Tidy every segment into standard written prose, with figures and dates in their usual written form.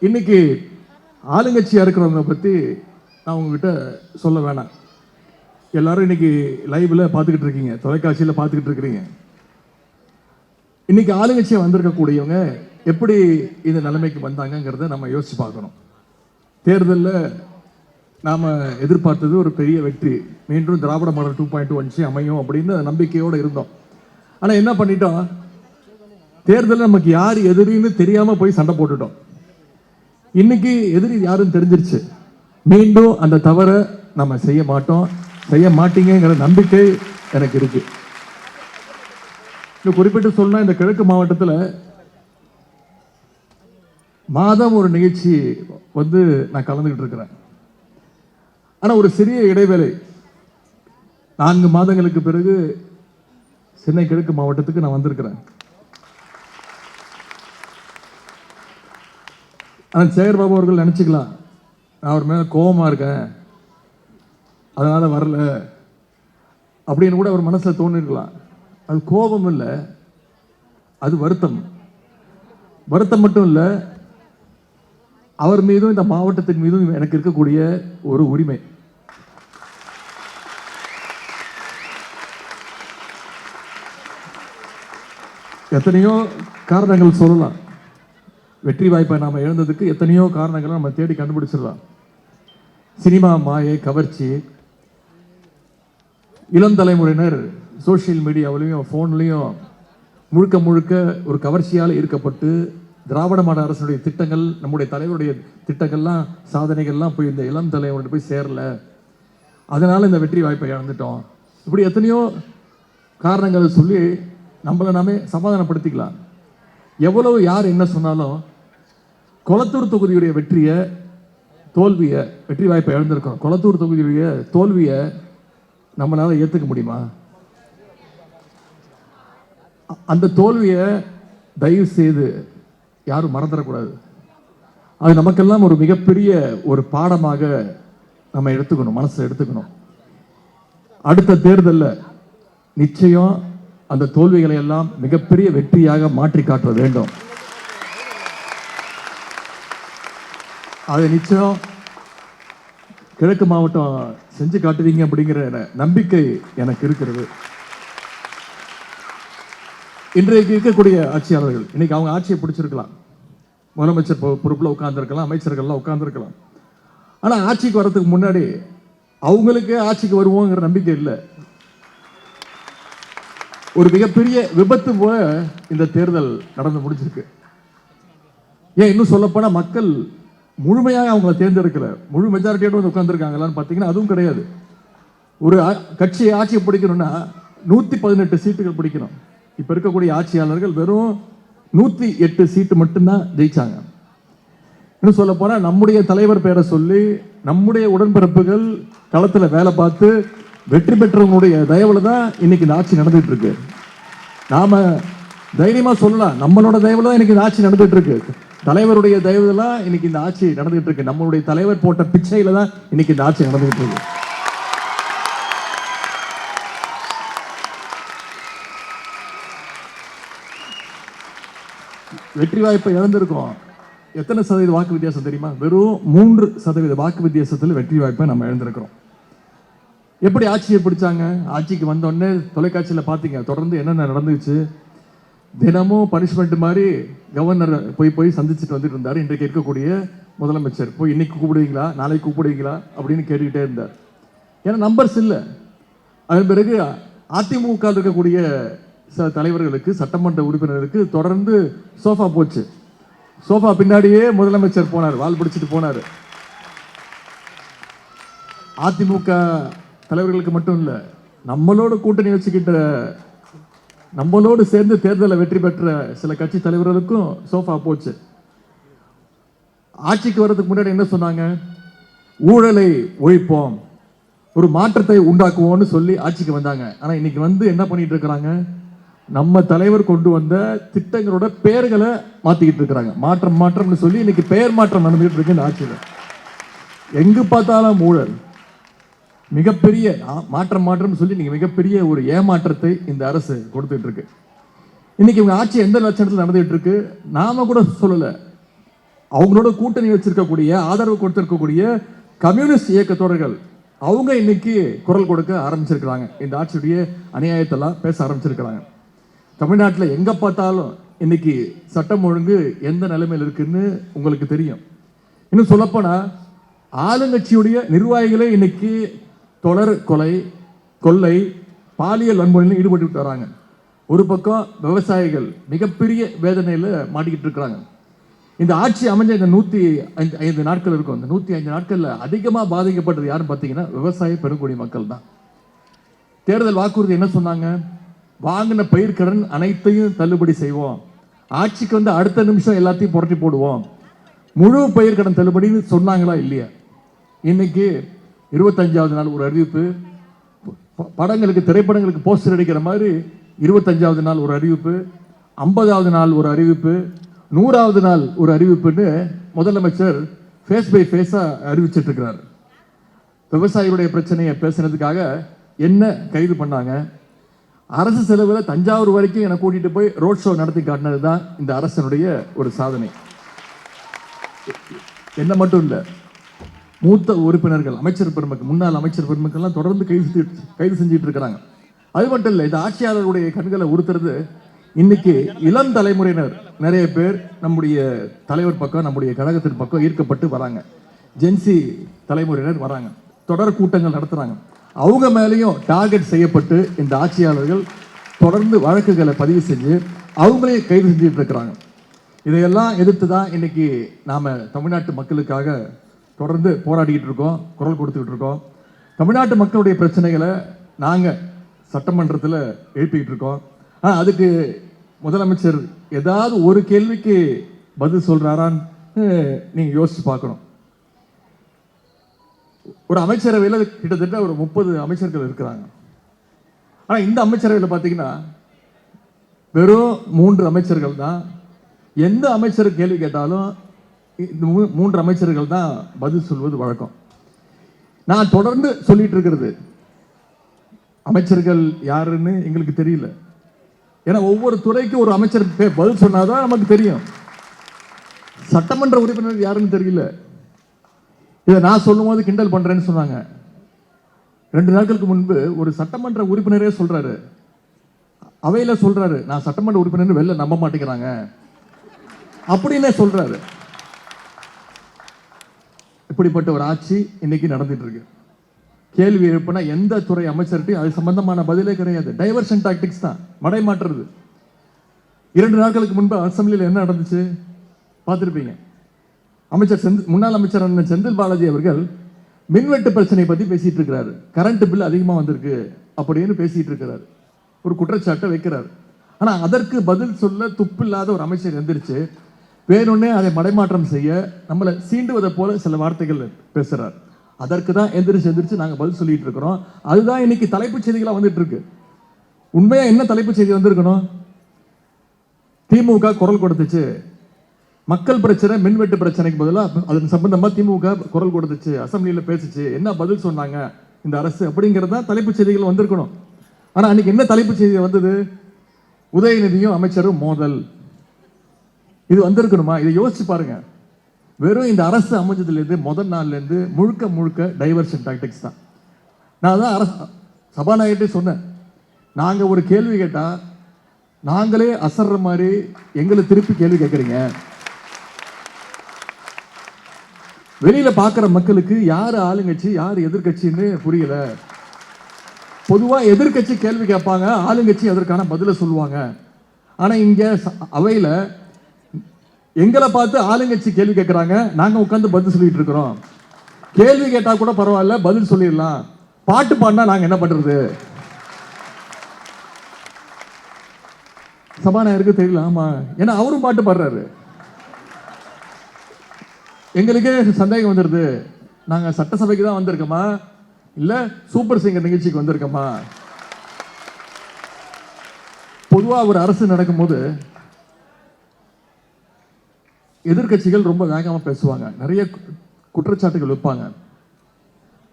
இன்னைக்கு ஆளுங்கட்சியா இருக்கிறவங்க பத்தி நான் உங்ககிட்ட சொல்ல வேணாம். எல்லாரும் இன்னைக்கு லைவ்ல பார்த்துக்கிட்டு இருக்கீங்க, தொலைக்காட்சியில பார்த்துக்கிட்டு இருக்கிறீங்க. இன்னைக்கு ஆளுங்கட்சியா வந்திருக்கக்கூடியவங்க எப்படி இந்த நிலைமைக்கு வந்தாங்கிறத நம்ம யோசிச்சு பார்க்கணும். தேர்தலில் நாம எதிர்பார்த்தது ஒரு பெரிய வெற்றி, மீண்டும் திராவிட மாடல் 2.2 வந்துச்சு அமையும் அப்படின்னு நம்பிக்கையோடு இருந்தோம். ஆனால் என்ன பண்ணிட்டோம், தேர்தலில் நமக்கு யார் எதிரின்னு தெரியாம போய் சண்டை போட்டுட்டோம். இன்னைக்கு எதிரி யாருன்னு தெரிஞ்சிருச்சு. மீண்டும் அந்த தவறை நம்ம செய்ய மாட்டோம், செய்ய மாட்டீங்கிற நம்பிக்கை எனக்கு இருக்கு. குறிப்பிட்டு சொன்னா, இந்த கிழக்கு மாவட்டத்தில் மாதம் ஒரு நிகழ்ச்சி வந்து நான் கலந்துகிட்டு இருக்கிறேன். ஆனா ஒரு சிறிய இடைவேளை, 4 மாதங்களுக்கு பிறகு சென்னை கிழக்கு மாவட்டத்துக்கு நான் வந்திருக்கிறேன். ஆனால் சேகர் பாபு அவர்கள் நினைச்சுக்கலாம், நான் அவர் மேல கோபமா இருக்கேன் அதனால வரல அப்படின்னு கூட அவர் மனசுல தோணிருக்கலாம். அது கோபம் இல்லை, அது வருத்தம். வருத்தம் மட்டும் இல்லை, அவர் மீதும் இந்த மாவட்டத்தின் மீதும் எனக்கு இருக்கக்கூடிய ஒரு உரிமை. எத்தனையோ காரணங்கள் சொல்லலாம். வெற்றி வாய்ப்பை நாம இழந்ததுக்கு எத்தனையோ காரணங்களை நம்ம தேடி கண்டுபிடிச்சிடலாம். சினிமா மாயை, கவர்ச்சி, இளம் தலைமுறையினர் சோசியல் மீடியாவிலையும் போன்லையும் முழுக்க முழுக்க ஒரு கவர்ச்சியால் ஈர்க்கப்பட்டு திராவிட மாடல் அரசுடைய திட்டங்கள், நம்முடைய தலைவருடைய திட்டங்கள்லாம், சாதனைகள்லாம் போய் இந்த இளம் தலைவர்கிட்ட போய் சேரல, அதனால இந்த வெற்றி வாய்ப்பை இழந்துட்டோம், இப்படி எத்தனையோ காரணங்களை சொல்லி நம்மளை நாமே சமாதானப்படுத்திக்கலாம். எவ்வளவு யார் என்ன சொன்னாலும் கொளத்தூர் தொகுதியுடைய வெற்றியை, தோல்வியை, வெற்றி வாய்ப்பை இழந்திருக்கோம், கொளத்தூர் தொகுதியுடைய தோல்வியை நம்மளால ஏற்றுக்க முடியுமா? அந்த தோல்வியை தயவு செய்து யாரும் மறந்துடக்கூடாது. அது நமக்கெல்லாம் ஒரு மிகப்பெரிய ஒரு பாடமாக நம்ம எடுத்துக்கணும், மனசுல எடுத்துக்கணும். அடுத்த தேர்தலில் நிச்சயம் அந்த தோல்விகளை எல்லாம் மிகப்பெரிய வெற்றியாக மாற்றி காட்ட வேண்டும். அதை நிச்சயம் கிழக்கு மாவட்டம் செஞ்சு காட்டுவீங்க அப்படிங்கிற நம்பிக்கை எனக்கு இருக்கிறது. இன்றைக்கு இருக்கக்கூடிய ஆட்சியாளர்கள் இன்னைக்கு அவங்க ஆட்சியை பிடிச்சிருக்கலாம், முதலமைச்சர் பொறுப்புல உட்கார்ந்துருக்கலாம், அமைச்சர்கள்லாம் உட்கார்ந்துருக்கலாம். ஆனா ஆட்சிக்கு வர்றதுக்கு முன்னாடி அவங்களுக்கு ஆட்சிக்கு வருவோங்கிற நம்பிக்கை இல்லை. ஒரு மிகப்பெரிய விபத்து போல இந்த தேர்தல் நடந்து முடிஞ்சிருக்கு. ஏன் இன்னும் சொல்லப்போனா மக்கள் முழுமையாக அவங்கள தேர்ந்தெடுக்கல, முழு மெஜாரிட்டியோட வந்து உட்கார்ந்துருக்காங்களான்னு பார்த்தீங்கன்னா அதுவும் கிடையாது. ஒரு கட்சியை ஆட்சியை பிடிக்கணும்னா 118 சீட்டுகள் பிடிக்கணும். இப்ப இருக்கக்கூடிய ஆட்சியாளர்கள் வெறும் 108 சீட்டு மட்டும்தான் ஜெயிச்சாங்க. இன்னும் சொல்ல போனா நம்முடைய தலைவர் பேரை சொல்லி நம்முடைய உடன்பிறப்புகள் களத்துல வேலை பார்த்து வெற்றி பெற்றவங்களுடைய தயவுல தான் இன்னைக்கு இந்த ஆட்சி நடந்துட்டு இருக்கு. நாம தைரியமா சொல்லலாம், நம்மளோட தயவுல தான் இன்னைக்கு இந்த ஆட்சி நடந்துட்டு இருக்கு. தலைவருடைய தயவுல தான் இன்னைக்கு இந்த ஆட்சி நடந்துட்டு இருக்கு. நம்மளுடைய தலைவர் போட்ட பிச்சையில தான் இன்னைக்கு இந்த ஆட்சி நடந்துட்டு இருக்கு. வெற்றி வாய்ப்பை இழந்திருக்கோம். எத்தனை சதவீத வாக்கு வித்தியாசம் தெரியுமா? வெறும் 3% வாக்கு வித்தியாசத்தில் வெற்றி வாய்ப்பை நம்ம இழந்திருக்கிறோம். எப்படி ஆட்சியை பிடிச்சாங்க? ஆட்சிக்கு வந்தோடனே தொலைக்காட்சியில் பார்த்தீங்க தொடர்ந்து என்னென்ன நடந்துச்சு. தினமும் பனிஷ்மெண்ட் மாதிரி கவர்னர் போய் சந்திச்சுட்டு வந்துட்டு இருந்தார். இன்றைக்கு இருக்கக்கூடிய முதலமைச்சர் போய் இன்னைக்கு கூப்பிடுவீங்களா, நாளைக்கு கூப்பிடுவீங்களா அப்படின்னு கேட்டுக்கிட்டே இருந்தார். ஏன்னா நம்பர்ஸ் இல்லை. அதன் பிறகு அதிமுக இருக்கக்கூடிய தலைவர்களுக்கு, சட்டமன்ற உறுப்பினருக்கு தொடர்ந்து சோஃபா போச்சு. சோஃபா பின்னாடியே முதலமைச்சர் போனார், வால் பிடிச்சிட்டு போனார். அதிமுக தலைவர்களுக்கு மட்டும் இல்ல, நம்மளோட கூட்டணி வச்சுக்கிட்ட, நம்மளோடு சேர்ந்து தேர்தலில் வெற்றி பெற்ற சில கட்சி தலைவர்களுக்கும் சோஃபா போச்சு. ஆட்சிக்கு வர்றதுக்கு முன்னாடி என்ன சொன்னாங்க? ஊழலை ஒழிப்போம், ஒரு மாற்றத்தை உண்டாக்குவோம்னு சொல்லி ஆட்சிக்கு வந்தாங்க. ஆனா இன்னைக்கு வந்து என்ன பண்ணிட்டு இருக்கிறாங்க? நம்ம தலைவர் கொண்டு வந்த திட்டங்களோட பெயர்களை மாத்திக்கிட்டு இருக்கிறாங்க. மாற்றம்னு சொல்லி இன்னைக்கு பெயர் மாற்றம் நடந்துகிட்டு இருக்கு இந்த ஆட்சியில். எங்கு பார்த்தாலும் ஊழல், மிகப்பெரிய மாற்றம் சொல்லி நீங்க மிகப்பெரிய ஒரு ஏமாற்றத்தை இந்த அரசு கொடுத்துட்டு இருக்கு. இன்னைக்கு இவங்க ஆட்சி எந்த லட்சணத்தில் நடந்துட்டு இருக்கு நாம கூட சொல்லல. அவங்களோட கூட்டணி வச்சிருக்கக்கூடிய ஆதரவு கொடுத்திருக்கக்கூடிய கம்யூனிஸ்ட் இயக்கத்தோடர்கள் அவங்க இன்னைக்கு குரல் கொடுக்க ஆரம்பிச்சிருக்கிறாங்க. இந்த ஆட்சியுடைய அநியாயத்தெல்லாம் பேச ஆரம்பிச்சிருக்கிறாங்க. தமிழ்நாட்டில் எங்க பார்த்தாலும் இன்னைக்கு சட்டம் ஒழுங்கு எந்த நிலைமையில் இருக்குன்னு உங்களுக்கு தெரியும். இன்னும் சொல்லப்போனா ஆளுங்கட்சியுடைய நிர்வாகிகளே இன்னைக்கு தொடர் கொலை, கொள்ளை, பாலியல் வன்முறையில் ஈடுபட்டு வராங்க. ஒரு பக்கம் விவசாயிகள் மிகப்பெரிய வேதனையில் மாட்டிக்கிட்டு இருக்கிறாங்க. இந்த ஆட்சி அமைஞ்ச இந்த 105 நாட்கள் இருக்கும். இந்த 105 நாட்கள்ல அதிகமாக பாதிக்கப்பட்டது யாருன்னு பார்த்தீங்கன்னா விவசாய பெருங்குடி மக்கள் தான். தேர்தல் வாக்குறுதி என்ன சொன்னாங்க? வாங்கின பயிர்க்கடன் அனைத்தையும் தள்ளுபடி செய்வோம், ஆட்சிக்கு வந்து அடுத்த நிமிஷம் எல்லாத்தையும் புரட்டி போடுவோம், முழு பயிர்க்கடன் தள்ளுபடின்னு சொன்னாங்களா இல்லையா? இன்னைக்கு 25வது நாள் ஒரு அறிவிப்பு, படங்களுக்கு திரைப்படங்களுக்கு போஸ்டர் அடிக்கிற மாதிரி 25வது நாள் ஒரு அறிவிப்பு, 50வது நாள் ஒரு அறிவிப்பு, 100வது நாள் ஒரு அறிவிப்புன்னு முதலமைச்சர் ஃபேஸ் பை ஃபேஸா அறிவிச்சிட்டு இருக்கிறார். விவசாயிகளுடைய பிரச்சனையை பேசுனதுக்காக என்ன கைது பண்ணாங்க? அரசு செலவில் தஞ்சாவூர் வரைக்கும் என்னை கூட்டிட்டு போய் ரோட் ஷோ நடத்தி காட்டினது தான் இந்த அரசனுடைய ஒரு சாதனை. என்ன மட்டும் இல்லை, மூத்த உறுப்பினர்கள், அமைச்சர் பெருமக்கள், முன்னாள் அமைச்சர் பெருமக்கள்லாம் தொடர்ந்து கைது செஞ்சுட்டு இருக்கிறாங்க. அது மட்டும் இல்லை, இந்த ஆட்சியாளருடைய கண்களை உறுத்துறது இன்னைக்கு இளம் தலைமுறையினர் நிறைய பேர் நம்முடைய தலைவர் பக்கம், நம்முடைய கழகத்தின் பக்கம் ஈர்க்கப்பட்டு வராங்க. ஜென்சி தலைமுறையினர் வராங்க, தொடர் கூட்டங்கள் நடத்துறாங்க. அவங்க மேலேயும் டார்கெட் செய்யப்பட்டு இந்த ஆட்சியாளர்கள் தொடர்ந்து வழக்குகளை பதிவு செஞ்சு அவங்களே கைது செஞ்சுட்டு இருக்கிறாங்க. இதையெல்லாம் எதிர்த்து தான் இன்னைக்கு நாம தமிழ்நாட்டு மக்களுக்காக தொடர்ந்து போராடிக்கிட்டு இருக்கோம், குரல் கொடுத்துக்கிட்டு இருக்கோம். தமிழ்நாட்டு மக்களுடைய பிரச்சனைகளை நாங்கள் சட்டமன்றத்தில் எழுப்பிக்கிட்டு இருக்கோம். அதுக்கு முதலமைச்சர் ஏதாவது ஒரு கேள்விக்கு பதில் சொல்றாரான்னு நீங்க யோசிச்சு பார்க்கணும். ஒரு அமைச்சரவையில் கிட்டத்தட்ட ஒரு 30 அமைச்சர்கள் இருக்கிறாங்க. ஆனா இந்த அமைச்சரவையில் பார்த்தீங்கன்னா வெறும் 3 அமைச்சர்கள் தான். எந்த அமைச்சர் கேள்வி கேட்டாலும் இந்த 3 அமைச்சர்கள் தான் பதில் சொல்வது வழக்கம். நான் தொடர்ந்து சொல்லிட்டு இருக்கிறது, அமைச்சர்கள் யாருன்னு எங்களுக்கு தெரியல. ஏன்னா ஒவ்வொரு துறைக்கு ஒரு அமைச்சர் பதில் சொன்னாதான் நமக்கு தெரியும். சட்டமன்ற உறுப்பினர் யாருன்னு தெரியல. இதை நான் சொல்லும் போது கிண்டல் பண்றேன்னு சொன்னாங்க. 2 நாட்களுக்கு முன்பு ஒரு சட்டமன்ற உறுப்பினரே சொல்றாரு, அவையில சொல்றாரு, நான் சட்டமன்ற உறுப்பினர் வெளில நம்ப மாட்டேங்கிறாங்க அப்படின்னே சொல்றாரு. இப்படிப்பட்ட ஒரு ஆட்சி இன்னைக்கு நடந்துட்டு இருக்கு. கேள்வி எழுப்பினா எந்த துறை அமைச்சர்கிட்டையும் அது சம்பந்தமான பதிலே கிடையாது. டைவர்ஷன் டாக்டிக்ஸ் தான், மடை மாற்றுறது. 2 நாட்களுக்கு முன்பு அசம்பிளியில் என்ன நடந்துச்சு பார்த்துருப்பீங்க. முன்னாள் அமைச்சர் செந்தில் பாலாஜி அவர்கள் மின்வெட்டு பிரச்சனையை பற்றி பேசிட்டு இருக்கிறாரு. கரண்ட் பில் அதிகமாக வந்திருக்கு அப்படின்னு பேசிட்டு இருக்கிறார், ஒரு குற்றச்சாட்டை வைக்கிறார். ஆனால் அதற்கு பதில் சொல்ல துப்பில்லாத ஒரு அமைச்சர் எந்திரிச்சு வேணும்னே அதை மடைமாற்றம் செய்ய நம்மளை சீண்டுவதை போல சில வார்த்தைகள் பேசுறார். அதற்கு தான் எந்திரிச்சு நாங்கள் பதில் சொல்லிட்டு இருக்கிறோம். அதுதான் இன்னைக்கு தலைப்புச் செய்திகளாக வந்துட்டு இருக்கு. உண்மையா என்ன தலைப்புச் செய்தி வந்திருக்கணும்? திமுக குரல் கொடுத்துச்சு, மக்கள் பிரச்சனை மின்வெட்டு பிரச்சனைக்கு பதிலாக அதன் சம்பந்தமா திமுக குரல் கொடுத்துச்சு, அசம்பிளியில் பேசிச்சு, என்ன பதில் சொன்னாங்க இந்த அரசு அப்படிங்கிறதா தலைப்புச் செய்திகள் வந்திருக்கணும். ஆனா அன்னைக்கு என்ன தலைப்புச் செய்தி வந்தது? உதயநிதியும் அமைச்சரும் மோதல். இது வந்திருக்கணுமா? இதை யோசிச்சு பாருங்க. வெறும் இந்த அரசு அமைஞ்சதுலேருந்து முதல் நாள்லேருந்து முழுக்க டைவர்ஷன் டாக்டிக்ஸ் தான். நான் தான் அரசு சபாநாயகர்கிட்ட சொன்னேன், நாங்கள் ஒரு கேள்வி கேட்டால் நாங்களே அசர்ற மாதிரி எங்களை திருப்பி கேள்வி கேட்குறீங்க. வெளியில பார்க்குற மக்களுக்கு யார் ஆளுங்கட்சி யார் எதிர்கட்சின்னு புரியல. பொதுவாக எதிர்கட்சி கேள்வி கேட்பாங்க, ஆளுங்கட்சி அதற்கான பதிலை சொல்லுவாங்க. ஆனால் இங்கே அவையில் எங்களை பார்த்து ஆளுங்கட்சி கேள்வி கேட்குறாங்க, நாங்கள் உட்காந்து பதில் சொல்லிட்டு இருக்கிறோம். கேள்வி கேட்டால் கூட பரவாயில்ல, பதில் சொல்லிடலாம். பாட்டு பாடினா நாங்கள் என்ன பண்ணுறது? சபாநாயகருக்கு தெரியல. ஆமாம், ஏன்னா அவரும் பாட்டு பாடுறாரு. எங்களுக்கே சந்தேகம் வந்துடுது, நாங்கள் சட்டசபைக்கு தான் வந்திருக்கோமா இல்லை சூப்பர் சிங்கர் நிகழ்ச்சிக்கு வந்திருக்கோமா? பொதுவாக ஒரு அரசு நடக்கும்போது எதிர்கட்சிகள் ரொம்ப வேகமாக பேசுவாங்க, நிறைய குற்றச்சாட்டுகள் வைப்பாங்க.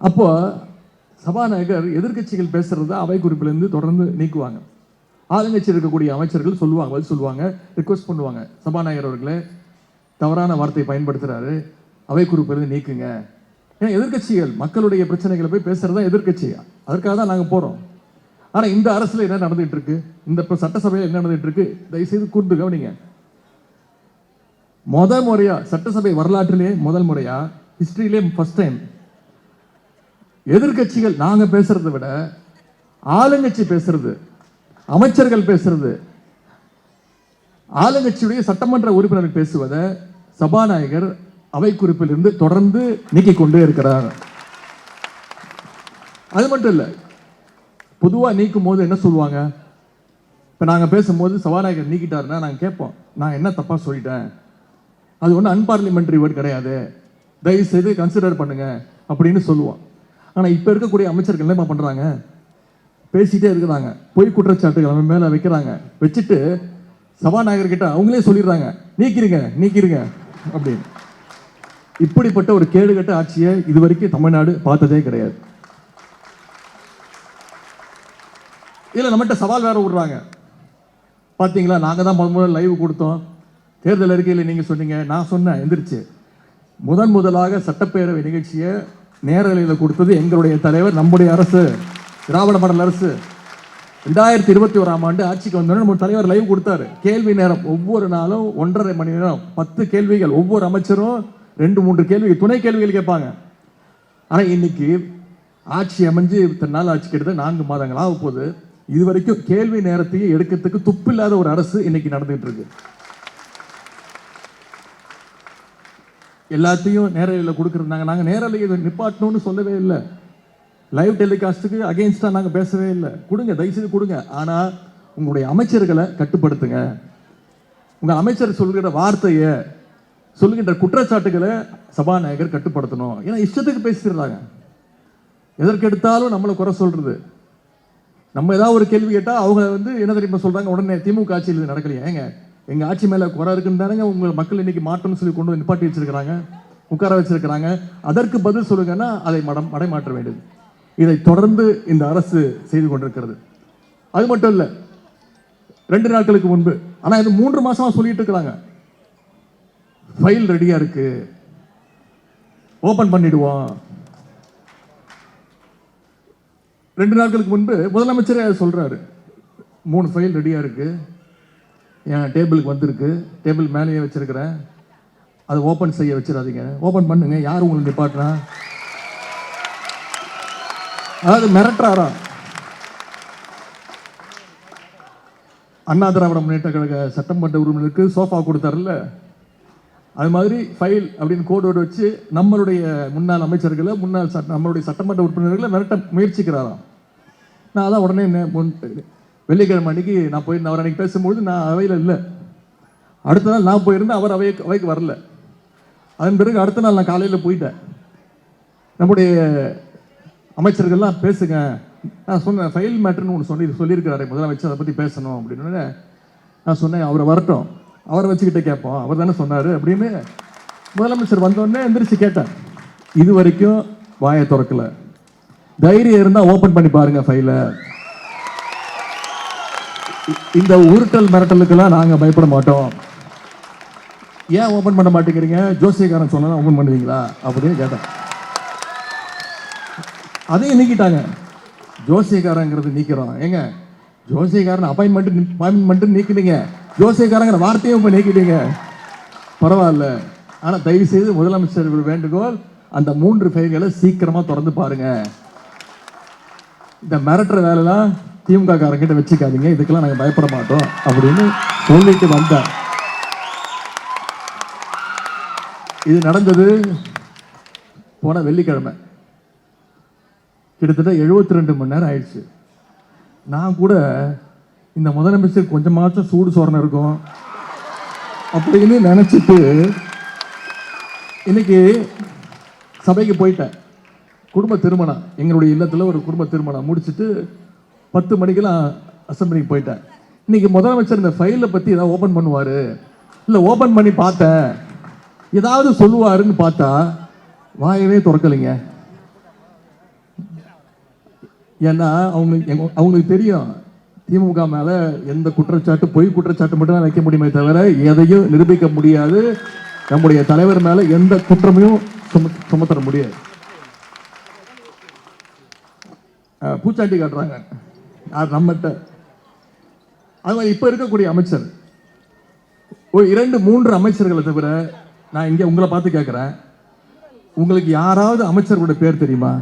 அப்போ சபாநாயகர் எதிர்கட்சிகள் பேசுறத அவை குறிப்பிலிருந்து தொடர்ந்து நீக்குவாங்க. ஆளுங்கட்சி இருக்கக்கூடிய அமைச்சர்கள் சொல்லுவாங்க, பதில் சொல்லுவாங்க, ரிக்வெஸ்ட் பண்ணுவாங்க, சபாநாயகர் அவர்களே தவறான வார்த்தையை பயன்படுத்துறாரு, அவை குறிப்பிலிருந்து நீக்குங்க. ஏன்னா எதிர்கட்சிகள் மக்களுடைய பிரச்சனைகளை போய் பேசுறது தான் எதிர்கட்சி. அதற்காக தான் நாங்கள் போறோம். ஆனா இந்த அரசுல என்ன நடந்துட்டு இருக்கு, இந்த சட்டசபையில் என்ன நடந்துட்டு இருக்கு, தயவுசெய்து கூர்ந்து கவனிங்க. முறையா சட்டசபை வரலாற்றிலே முதல் முறையா, ஹிஸ்டரியிலே ஃபர்ஸ்ட் டைம், எதிர்கட்சிகள் நாங்க பேசுறதை விட ஆளுங்கட்சி பேசுறது, அமைச்சர்கள் பேசுறது, ஆளுங்கட்சியுடைய சட்டமன்ற உறுப்பினர்கள் பேசுவதை சபாநாயகர் அவை குறிப்பில் இருந்து தொடர்ந்து நீக்கிக் கொண்டே இருக்கிறார். அது மட்டும் இல்ல, பொதுவா நீக்கும் போது என்ன சொல்லுவாங்க, இப்ப நாங்க பேசும்போது சபாநாயகர் நீக்கிட்டாருன்னா நாங்க கேட்போம், நான் என்ன தப்பா சொல்லிட்டேன், அது ஒன்றும் அன்பார்லிமெண்டரி வேர்டு கிடையாது, தயவு செய்து கன்சிடர் பண்ணுங்க அப்படின்னு சொல்லுவோம். ஆனா இப்ப இருக்கக்கூடிய அமைச்சர்கள் என்ன பண்றாங்க, பேசிட்டே இருக்கிறாங்க, பொய் குற்றச்சாட்டுகள் அவன் மேல வைக்கிறாங்க, வச்சுட்டு சபாநாயகர் கிட்ட அவங்களே சொல்லிடுறாங்க நீக்கிறீங்க நீக்கிறீங்க அப்படின்னு. இப்படிப்பட்ட ஒரு கேடுகட்ட ஆட்சியை இதுவரைக்கும் தமிழ்நாடு பார்த்ததே கிடையாது. இதுல நம்மகிட்ட சவால் வேற விடுறாங்க, பாத்தீங்களா நாங்க தான் முதல்ல லைவ் கொடுத்தோம், தேர்தல் அறிக்கையில் நீங்க சொன்னீங்க, நான் சொன்னேன் எந்திரிச்சு, முதலாக சட்டப்பேரவை நிகழ்ச்சியை நேரலையில் கொடுத்தது எங்களுடைய தலைவர், நம்முடைய அரசு, திராவிட மாடல் அரசு. 2021ஆம் ஆண்டு ஆட்சிக்கு வந்தோடனே நம்ம தலைவர் லைவ் கொடுத்தாரு. கேள்வி நேரம் ஒவ்வொரு நாளும் 1.5 மணி நேரம், 10 கேள்விகள், ஒவ்வொரு அமைச்சரும் 2-3 கேள்விகள், துணை கேள்விகள் கேட்பாங்க. ஆனா இன்னைக்கு ஆட்சி அமைஞ்சு இத்தனை நாள் ஆட்சி கிட்டத்தட்ட 4 மாதங்கள் ஆக போகுது, இதுவரைக்கும் கேள்வி நேரத்தையே எடுக்கிறதுக்கு துப்பில்லாத ஒரு அரசு இன்னைக்கு நடந்துட்டு இருக்கு. எல்லாத்தையும் நேரலையில் கொடுக்குறாங்க. நாங்கள் நேரலையில் நிப்பாட்டணும்னு சொல்லவே இல்லை, லைவ் டெலிகாஸ்ட்டுக்கு அகெயின்ஸ்டா நாங்கள் பேசவே இல்லை. கொடுங்க, தயவுசெய்து கொடுங்க. ஆனால் உங்களுடைய அமைச்சர்களை கட்டுப்படுத்துங்க. உங்கள் அமைச்சர் சொல்கிற வார்த்தையை, சொல்லுகின்ற குற்றச்சாட்டுகளை சபாநாயகர் கட்டுப்படுத்தணும். ஏன்னா இஷ்டத்துக்கு பேசிடுறாங்க, எதற்கெடுத்தாலும் நம்மளை குறை சொல்றது. நம்ம ஏதாவது ஒரு கேள்வி கேட்டால் அவங்க என்ன தெரியுமா சொல்றாங்க, உடனே திமுக ஆட்சியில் நடக்கலையா, ஏங்க எங்க ஆட்சி மேல குறை இருக்குன்னு தானங்க உங்கள் மக்கள் இன்னைக்கு மாற்றம்னு சொல்லி கொண்டு நிப்பாட்டி வச்சிருக்கிறாங்க, உட்கார வச்சிருக்கிறாங்க, அதற்கு பதில் சொல்லுங்கன்னா அதை மடைமாற்ற வேண்டியது. இதை தொடர்ந்து இந்த அரசு செய்து கொண்டிருக்கிறது. அது மட்டும் இல்ல, 2 நாட்களுக்கு முன்பு, ஆனா இது 3 மாசமா சொல்லிட்டு இருக்கிறாங்க, ஃபைல் ரெடியா இருக்கு, ஓபன் பண்ணிடுவோம். 2 நாட்களுக்கு முன்பு முதலமைச்சரே சொல்றாரு, 3 ஃபைல் ரெடியா இருக்கு, என் டேபிளுக்கு வந்திருக்கு, டேபிள் மேலேயே வச்சிருக்கிறேன், அது ஓபன் செய்ய வச்சிடாதீங்க, ஓபன் பண்ணுங்க, யார் உங்களுக்கு நிப்பாட்டினா, அதாவது மிரட்டுறாரா. அண்ணா திராவிட முன்னேற்ற கழக சட்டமன்ற உறுப்பினருக்கு சோஃபா கொடுத்தாருல்ல, அது மாதிரி ஃபைல் அப்படின்னு கோடு வச்சு நம்மளுடைய முன்னாள் அமைச்சர்களை, நம்மளுடைய சட்டமன்ற உறுப்பினர்களை மிரட்ட முயற்சிக்கிறாராம். நான் அதான் உடனே வெள்ளிக்கிழமை அன்னைக்கு நான் போயிருந்தேன், அவர் அன்னைக்கு பேசும்போது நான் அவையில் இல்லை, அடுத்த நாள் நான் போயிருந்தேன், அவர் அவைக்கு வரல. அதன் பிறகு அடுத்த நாள் நான் காலையில் போயிட்டேன். நம்முடைய அமைச்சர்கள்லாம் பேசுங்க, நான் சொன்னேன் ஃபைல் மேட்டர்னு ஒன்று சொல்லியிருக்கிறாரு முதலமைச்சர், அதை பற்றி பேசணும் அப்படின்னு நான் சொன்னேன், அவரை வரட்டும், அவரை வச்சுக்கிட்டே கேட்போம், அவர் தானே சொன்னார் அப்படின்னு. முதலமைச்சர் வந்தோடனே எந்திரிச்சு கேட்டேன், இது வரைக்கும் வாயை திறக்கல. தைரியம் இருந்தால் ஓப்பன் பண்ணி பாருங்க ஃபைலை. இந்த உருட்டல் மிரட்டலுக்கெல்லாம் நாங்கள் பயப்பட மாட்டோம். ஏன் ஓப்பன் பண்ண மாட்டேங்கிறீங்க, ஜோசியக்காரன் சொன்னா ஓப்பன் பண்ணுவீங்களா அப்படின்னு கேட்டேன். அதையும் நீக்கிட்டாங்க, ஜோசியக்காரங்கிறது நீக்கிறோம். ஏங்க ஜோசியக்காரன் அப்பாயின்மெண்ட் நீக்கிட்டீங்க, ஜோசியக்காரங்கிற வார்த்தையும் இப்போ நீக்கிட்டீங்க, பரவாயில்ல. ஆனால் தயவு செய்து முதலமைச்சர் வேண்டுகோள், அந்த 3 ஃபைல்களை சீக்கிரமா திறந்து பாருங்க. இந்த மிரட்டுற வேலைலாம் திமுக காரங்கிட்ட வச்சுக்காதீங்க, இதுக்கெல்லாம் நாங்கள் பயப்பட மாட்டோம் அப்படின்னு சொல்லிட்டு வந்தேன். இது நடந்தது போன வெள்ளிக்கிழமை, கிட்டத்தட்ட 72 மணி நேரம் ஆயிடுச்சு. நான் கூட இந்த முதலமைச்சர் கொஞ்சமாச்சும் சூடு சோரணம் இருக்கும் அப்படின்னு நினைச்சிட்டு இன்னைக்கு சபைக்கு போயிட்டேன். குடும்ப திருமணம், எங்களுடைய இல்லத்தில் ஒரு குடும்ப திருமணம் முடிச்சுட்டு 10 மணிக்கெல்லாம் அசம்பிளிக்கு போயிட்டேன். இன்னைக்கு முதலமைச்சர் இந்த ஃபைலை பற்றி ஏதாவது ஓப்பன் பண்ணுவார், இல்லை ஓப்பன் பண்ணி பார்த்தேன் ஏதாவது சொல்லுவாருன்னு பார்த்தா வாயவே திறக்கலைங்க. ஏன்னா அவங்களுக்கு தெரியும் திமுக மேலே எந்த குற்றச்சாட்டு, பொய் குற்றச்சாட்டு மட்டும் தான் வைக்க முடியுமே தவிர எதையும் நிரூபிக்க முடியாது, நம்முடைய தலைவர் மேல எந்த குற்றமையும் சுமத்தர முடியாது. பூச்சாண்டி காட்டுறாங்க நம்மகிட்ட. அது மாதிரி இப்ப இருக்கக்கூடிய அமைச்சர் ஒரு 2-3 அமைச்சர்களை தவிர நான் இங்க உங்களை பார்த்து கேட்கிறேன், உங்களுக்கு யாராவது அமைச்சர்களுடைய பேர் தெரியுமா?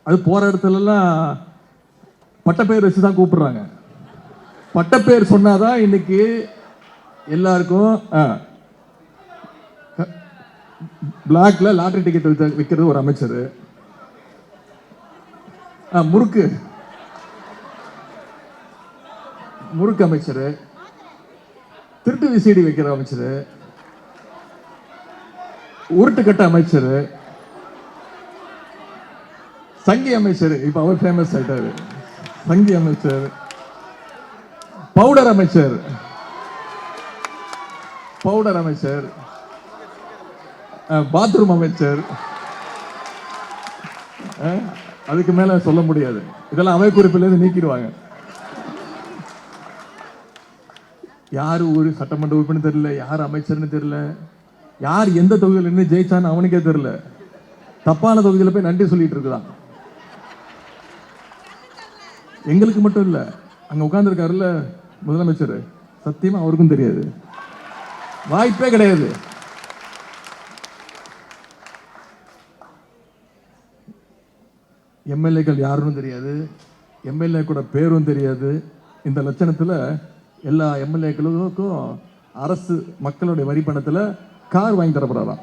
அது போற இடத்துல எல்லாம் பட்டப்பேர் வச்சுதான் கூப்பிடுறாங்க. பட்டப்பேர் சொன்னாதான் இன்னைக்கு எல்லாருக்கும் பிளாக்ல லாட்டரி டிக்கெட் விற்கிறது ஒரு அமைச்சர், முறுக்கு அமைச்சர், திருட்டு விசிடி வைக்கிற அமைச்சர், உருட்டுக்கட்ட அமைச்சர், சங்கி அமைச்சர், இப்ப அவர் ஃபேமஸ் ஆயிட்டாரு, சங்கி அமைச்சர், பவுடர் அமைச்சர், பாத்ரூம் அமைச்சர், அதுக்கு மேல சொல்ல முடியாது. இதெல்லாம் அவை குறிப்பிலிருந்து நீக்கிடுவாங்க. யாரு ஒரு சட்டமன்ற உறுப்பினர் தெரியல, யார் அமைச்சர்னு தெரியல, யார் எந்த தொகுதியில் நின்று ஜெயிச்சான்னு அவனுக்கே தெரியல. தப்பான தொகுதியில் போய் நன்றி சொல்லிட்டு இருக்கான். எங்களுக்கு மட்டும் இல்ல, அங்க உட்கார்ந்து இருக்காருல்ல முதலமைச்சர், சத்தியமா அவருக்கும் தெரியாது, வாய்ப்பே கிடையாது. எம்எல்ஏக்கள் யாருன்னு தெரியாது, எம்எல்ஏ கூட பேரும் தெரியாது. இந்த லட்சணத்துல எல்லா எம்எல்ஏக்களுக்கும் அரசு மக்களுடைய வரி பணத்துல கார் வாங்கி தரப்படுறாராம்.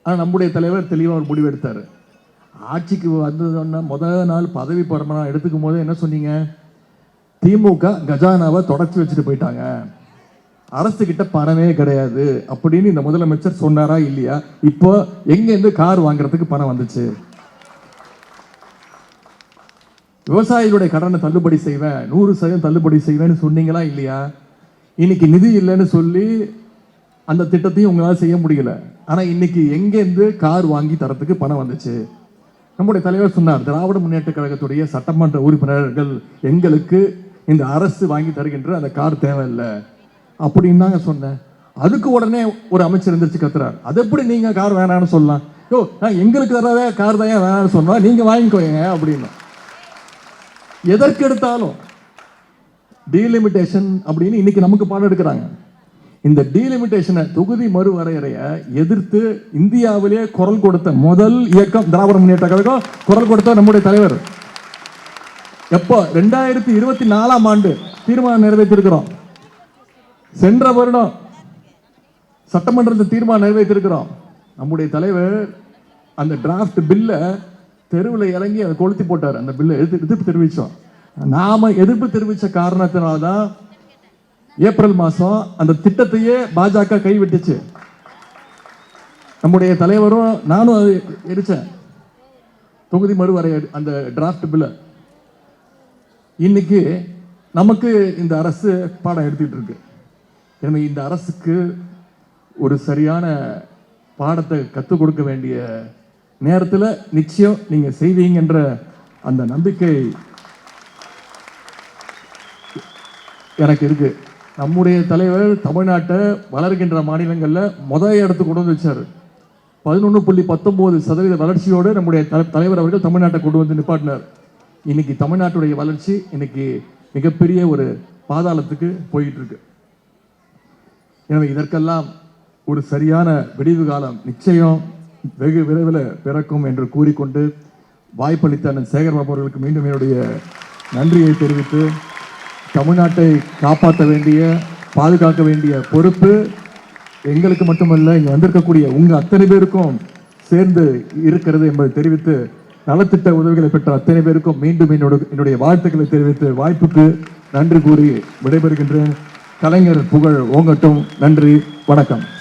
ஆனா நம்முடைய தலைவர் தெளிவா ஒரு முடிவு எடுத்தாரு. ஆட்சிக்கு வந்ததுன்னா முதல் நாள் பதவி பிரமாணம் எடுத்துக்கும் போது என்ன சொன்னீங்க? திமுக கஜானாவை தொடச்சு வச்சுட்டு போயிட்டாங்க, அரசு கிட்ட பணமே கிடையாது அப்படின்னு இந்த முதலமைச்சர் சொன்னாரா இல்லையா? இப்போ எங்க இருந்து கார் வாங்குறதுக்கு பணம் வந்துச்சு? விவசாயிகளுடைய கடனை தள்ளுபடி செய்வேன், 100% தள்ளுபடி செய்வேன்னு சொன்னீங்களா இல்லையா? இன்னைக்கு நிதி இல்லைன்னு சொல்லி அந்த திட்டத்தையும் உங்களால் செய்ய முடியல. ஆனா இன்னைக்கு எங்க இருந்து கார் வாங்கி தரத்துக்கு பணம் வந்துச்சு? நம்முடைய தலைவர் சொன்னார், திராவிட முன்னேற்ற கழகத்துடைய சட்டமன்ற உறுப்பினர்கள் எங்களுக்கு இந்த அரசு வாங்கி தருகின்ற அந்த கார் தேவையில்லை அப்படின்னு தாங்க சொன்னேன். அதுக்கு உடனே ஒரு அமைச்சர் எந்திரிச்சு கத்துறாரு, அது எப்படி நீங்க கார் வேணான்னு சொல்லலாம்? யோ, நான் எங்களுக்கு தரவே கார் தான் வேணான்னு சொன்னா நீங்க வாங்கிக்கோங்க அப்படின்னு. எதற்கு எடுத்தாலும் டீலிமிட்டேஷன் அப்படின்னு இன்னைக்கு நமக்கு பாடம் எடுக்கிறாங்க. இந்த டீலிமிட்டேஷனை, தொகுதி மறுவரையறையை எதிர்த்து இந்தியாவிலே குரல் கொடுத்த முதல் இயக்கம் திராவிட முன்னேற்ற கழகம். குரல் கொடுத்த நம்முடைய தலைவர் எப்போ 2024ஆம் ஆண்டு தீர்மானம் நிறைவேற்றிருக்கிறோம். சென்ற வருடம் சட்டமன்றத்தில் தீர்மானம் நிறைவேற்றிருக்கிறோம். நம்முடைய தலைவர் அந்த டிராஃப்ட் பில்ல தெருவில் இறங்கி அதை கொளுத்தி போட்டார். அந்த பில்லை எதிர்ப்பு தெரிவிச்சோம். நாம எதிர்ப்பு தெரிவிச்ச காரணத்தினால்தான் ஏப்ரல் மாசம் அந்த திட்டத்தையே பாஜக கைவிட்டுச்சு. நம்முடைய தலைவரும் நானும் அது எரிச்சேன், தொகுதி மறுவரை அந்த டிராஃப்ட் பில்ல. இன்னைக்கு நமக்கு இந்த அரசு பாடம் எடுத்துட்டு இருக்கு. எனவே இந்த அரசுக்கு ஒரு சரியான பாடத்தை கற்றுக் கொடுக்க வேண்டிய நேரத்தில் நிச்சயம் நீங்க செய்வீங்கன்ற அந்த நம்பிக்கை எனக்கு இருக்கு. நம்முடைய தலைவர் தமிழ்நாட்டை வளர்கின்ற மாநிலங்களில் முதல் இடத்துக்கு கொண்டு வந்து வச்சார். 11.19% வளர்ச்சியோடு நம்முடைய தலைவர் அவர்கள் தமிழ்நாட்டை கொண்டு வந்து நிப்பாட்டினார். இன்னைக்கு தமிழ்நாட்டுடைய வளர்ச்சி இன்னைக்கு மிகப்பெரிய ஒரு பாதாளத்துக்கு போயிட்டு இருக்கு. எனவே இதற்கெல்லாம் ஒரு சரியான விடிவு காலம் நிச்சயம் வெகு விரைவில் பிறக்கும் என்று கூறிக்கொண்டு வாய்ப்பளித்த அண்ணன் சேகர்பாபு அவர்களுக்கு மீண்டும் என்னுடைய நன்றியை தெரிவித்து, தமிழ்நாட்டை காப்பாற்ற வேண்டிய, பாதுகாக்க வேண்டிய பொறுப்பு எங்களுக்கு மட்டுமல்ல, இங்கே வந்திருக்கக்கூடிய உங்க அத்தனை பேருக்கும் சேர்ந்து இருக்கிறது என்பதை தெரிவித்து, நலத்திட்ட உதவிகளை பெற்ற அத்தனை பேருக்கும் மீண்டும் என்னுடைய வாழ்த்துக்களை தெரிவித்து வாய்ப்புக்கு நன்றி கூறி விடைபெறுகின்றேன். கலைஞர் புகழ் ஓங்கட்டும். நன்றி, வணக்கம்.